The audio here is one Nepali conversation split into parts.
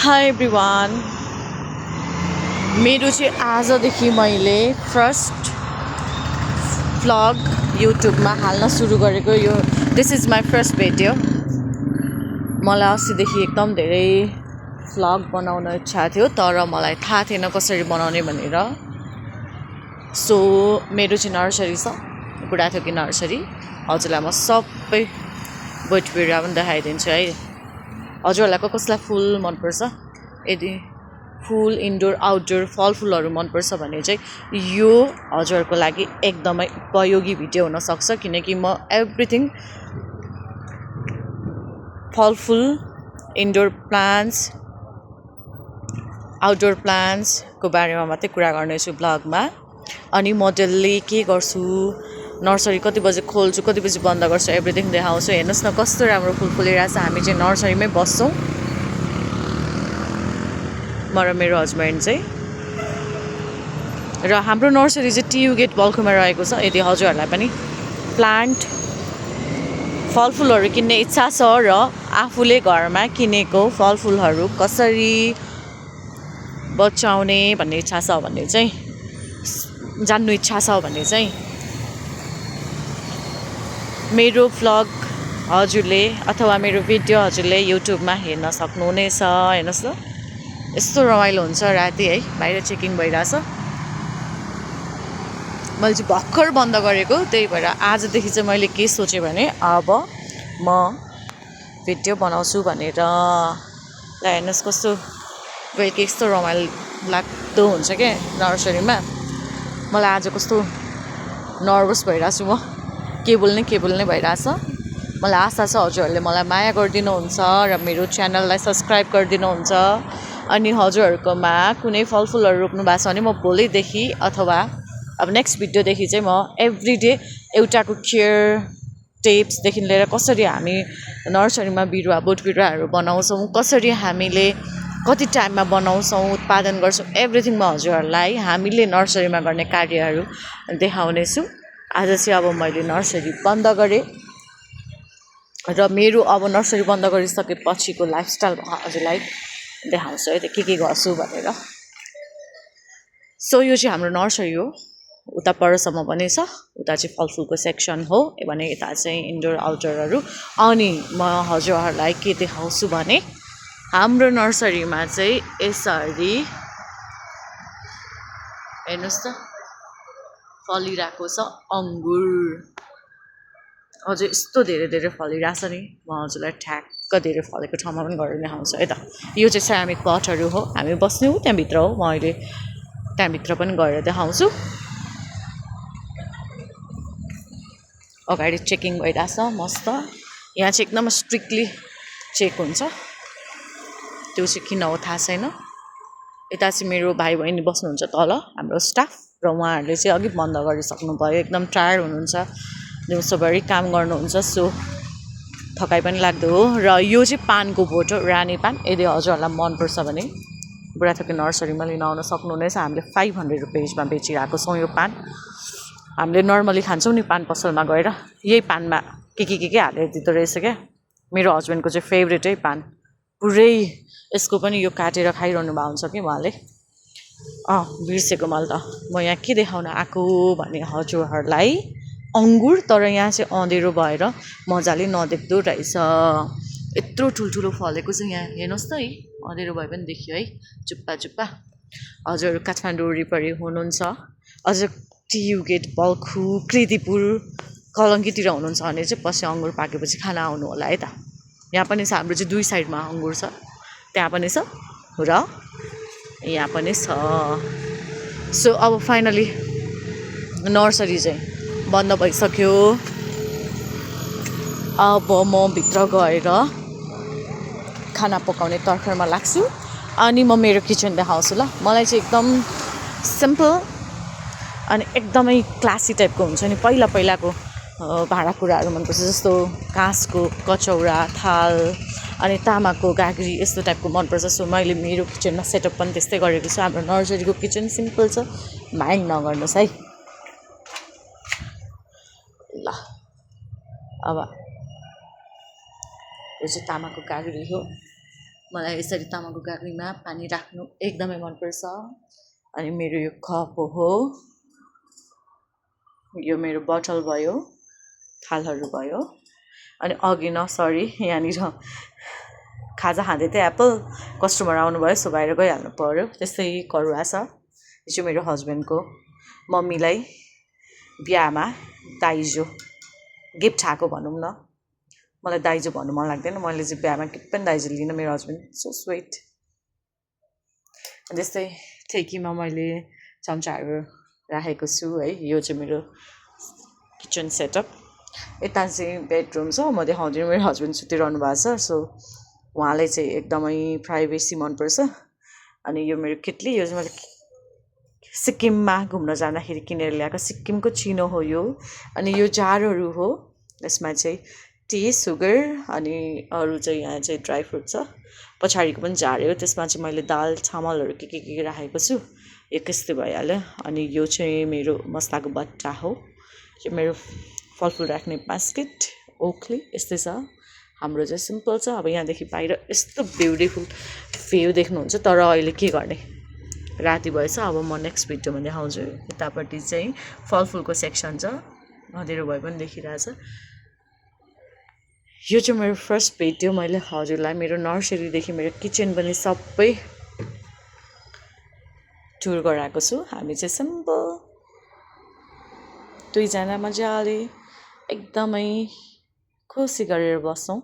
हाई एभ्रिवान मेरो चाहिँ आजदेखि मैले फर्स्ट भ्लग युट्युबमा हाल्न सुरु गरेको यो this is my first video. मलाई अस्तिदेखि एकदम धेरै भ्लग बनाउन इच्छा थियो, तर मलाई थाहा थिएन कसरी बनाउने भनेर। सो मेरो चाहिँ नर्सरी छ, बुढाथोकी नर्सरी। हजुरलाई म सबै बोट बिरुवा पनि देखाइदिन्छु है। हजुरहरूलाई कसलाई फुल मनपर्छ, यदि फुल इन्डोर आउटडोर फलफुलहरू मनपर्छ भने चाहिँ यो हजुरहरूको लागि एकदमै उपयोगी भिडियो हुनसक्छ, किनकि म एभ्रिथिङ फलफुल, इन्डोर प्लान्ट्स, आउटडोर प्लान्ट्सको बारेमा मात्रै कुरा गर्नेछु ब्लगमा। अनि म डेली के गर्छु, नर्सरी कति बजी खोल्छु, कति बजी बन्द गर्छु, एभ्रिथिङ देखाउँछु। हेर्नुहोस् न कस्तो राम्रो फुल फुलिरहेछ। हामी चाहिँ नर्सरीमै बस्छौँ, म र मेरो हस्बेन्ड चाहिँ। र हाम्रो नर्सरी चाहिँ टियु गेट बल्खुमा रहेको छ। यदि हजुरहरूलाई पनि प्लान्ट फलफुलहरू किन्ने इच्छा छ र आफूले घरमा किनेको फलफुलहरू कसरी बचाउने भन्ने इच्छा छ भने चाहिँ, जान्नु इच्छा छ भने चाहिँ मेरो भ्लग हजुरले अथवा मेरो भिडियो हजुरले युट्युबमा हेर्न सक्नुहुनेछ। हेर्नुहोस् न यस्तो रमाइलो हुन्छ राति है, बाहिर चेकिङ भइरहेछ। मैले चाहिँ भर्खर बन्द गरेको, त्यही भएर आजदेखि चाहिँ मैले के सोचेँ भने अब म भिडियो बनाउँछु भनेर। ल हेर्नुहोस् कस्तो बेलुकी यस्तो रमाइलो लाग्दो हुन्छ क्या नर्सरीमा। मलाई आज कस्तो नर्भस भइरहेको छु म, के बोल्ने भइरहेछ। मलाई आशा छ हजुरहरूले मलाई माया गरिदिनुहुन्छ र मेरो च्यानललाई सब्सक्राइब गरिदिनुहुन्छ। अनि हजुरहरूकोमा कुनै फलफुलहरू रोप्नु भएको छ भने म भोलिदेखि अथवा अब नेक्स्ट भिडियोदेखि चाहिँ म एभ्रिडे एउटाको केयर टिप्सदेखि लिएर कसरी हामी नर्सरीमा बोट बिरुवाहरू बनाउँछौँ, कसरी हामीले कति टाइममा बनाउँछौँ, उत्पादन गर्छौँ, एभ्रिथिङ म हजुरहरूलाई हामीले नर्सरीमा गर्ने कार्यहरू देखाउनेछु। आज चाहिँ अब मैले नर्सरी बन्द गरेँ र मेरो अब नर्सरी बन्द गरिसकेपछिको लाइफस्टाइल हजुरलाई देखाउँछु है, के गर्छु भनेर। सो यो चाहिँ हाम्रो नर्सरी हो, उता परसम्म पनि छ। उता चाहिँ फलफुलको सेक्सन हो भने यता चाहिँ इन्डोर आउटडोरहरू। अनि म हजुरहरूलाई के देखाउँछु भने हाम्रो नर्सरीमा चाहिँ यसरी हेर्नुहोस् त फलिरहेको छ अङ्गुर। हजुर यस्तो धेरै फलिरहेछ नि, म हजुरलाई ठ्याक्क धेरै फलेको ठाउँमा पनि गरेर देखाउँछु है त। यो चाहिँ सेरामिक पटहरू हो, हामी बस्ने हो त्यहाँभित्र हो। म अहिले त्यहाँभित्र पनि गएर देखाउँछु। अगाडि चेकिङ भइरहेछ मस्त। यहाँ चाहिँ एकदम स्ट्रिक्टली चेक हुन्छ, त्यो चाहिँ किन हो थाहा छैन। यता चाहिँ मेरो भाइ बहिनी बस्नुहुन्छ तल, हाम्रो स्टाफ, र उहाँहरूले चाहिँ अघि बन्द गरिसक्नु भयो। एकदम टायर्ड हुनुहुन्छ, दिउँसोभरि काम गर्नुहुन्छ, सो थकाइ पनि लाग्दो हो। र यो चाहिँ पानको बोट हो, रानी पान। यदि हजुरहरूलाई मनपर्छ भने बुढाथोकी नर्सरीमा लिन आउन सक्नुहुनेछ। हामीले 500 रुपियाँमा बेचिरहेको छौँ यो पान। हामीले नर्मली खान्छौँ नि पान पसलमा गएर, यही पानमा के हालेर दिँदो रहेछ क्या। मेरो हस्बेन्डको चाहिँ फेभरेटै पान, पुरै यसको पनि यो काटेर खाइरहनु भएको हुन्छ कि उहाँले। बिर्सेको मैले त, म यहाँ के देखाउन आएको भने हजुरहरूलाई अङ्गुर, तर यहाँ चाहिँ अँधेरो भएर मजाले नदेख्दो रहेछ। यत्रो ठुल्ठुलो फलेको छ यहाँ, हेर्नुहोस् त है, अँधेरो भए पनि देखियो है, चुप्पा। हजुर काठमाडौँ वरिपरि हुनुहुन्छ, अझ टियु गेट बल्खु कृतिपुर कलङ्कीतिर हुनुहुन्छ भने चाहिँ पछि अङ्गुर पाकेपछि खान आउनु होला है त। यहाँ पनि छ, हाम्रो चाहिँ दुई साइडमा अङ्गुर छ, त्यहाँ पनि छ र यहाँ पनि छ। सो अब फाइनली नर्सरी चाहिँ बन्द भइसक्यो। अब म भित्र गएर खाना पकाउने तर्खरमा लाग्छु अनि म मेरो किचन देखाउँछु। ल मलाई चाहिँ एकदम सिम्पल अनि एकदमै क्लासी टाइपको हुन्छ नि, पहिलाको भाँडाकुँडाहरू मनपर्छ, जस्तो काँसको कचौरा, थाल अनि तामाको गाग्री, यस्तो टाइपको मनपर्छ। सो मैले मेरो किचनमा सेटअप पनि त्यस्तै गरेको छु। हाम्रो नर्सरीको किचन सिम्पल छ, माइन्ड नगर्नुहोस् है। ल अब यो चाहिँ तामाको गाग्री हो, मलाई यसरी तामाको गाग्रीमा पानी राख्नु एकदमै मनपर्छ अनि मेरो यो कप हो यो मेरो बोतल भयो थालहरू भयो अनि अघि न सरी यहाँनिर खाजा खाँदै थिएँ एप्पल कस्टमर आउनुभयो सो बाहिर गइहाल्नु पर्यो त्यस्तै करुवा छ यो चाहिँ मेरो हस्बेन्डको मम्मीलाई बिहामा दाइजो गिफ्ट आएको भनौँ न मलाई दाइजो भन्नु मन लाग्दैन मैले चाहिँ बिहामा गिफ्ट पनि दाइजो लिन मेरो हस्बेन्ड सो स्विट त्यस्तै ठेकीमा मैले चम्चाहरू राखेको छु है यो चाहिँ मेरो किचन सेटअप यता चाहिँ बेडरुम छ म देखाउँदिनँ मेरो हस्बेन्ड सुतिरहनु भएको छ सो उहाँलाई चाहिँ एकदमै प्राइभेसी मनपर्छ अनि यो मेरो किटली यो चाहिँ मैले सिक्किममा घुम्न जाँदाखेरि किनेर ल्याएको सिक्किमको चिनो हो यो अनि यो जारहरू हो यसमा चाहिँ टी सुगर अनि अरू चाहिँ यहाँ चाहिँ ड्राई फ्रुट छ पछाडिको पनि जार हो त्यसमा चाहिँ मैले दाल चामलहरू के राखेको छु यो त्यस्तै भइहाल्यो अनि यो चाहिँ मेरो मसलाको बट्टा हो यो मेरो फलफुल राख्ने बास्केट ओखली यस्तै छ हाम्रो चाहिँ सिम्पल छ अब यहाँदेखि बाहिर यस्तो ब्युटिफुल भ्यू देख्नुहुन्छ तर अहिले के गर्ने राति भएछ अब म नेक्स्ट भिडियोमा देखाउँछु यतापट्टि चाहिँ फलफुलको सेक्सन छ अँध्यारो भए पनि देखिरहेछ यो चाहिँ मेरो फर्स्ट भिडियो मैले हजुरलाई मेरो नर्सरीदेखि मेरो किचन पनि सबै टुर गराएको छु हामी चाहिँ सिम्पल दुईजना मजाले एकदमै खुसी गरेर बस्छौँ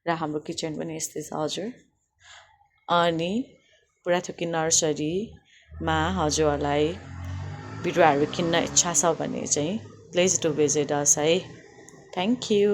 र हाम्रो किचन पनि यस्तै छ हजुर अनि पुराथोकी नर्सरीमा हजुरहरूलाई बिरुवाहरू किन्न इच्छा छ भने चाहिँ प्लिज डु भिजिट अस है थ्याङ्क यू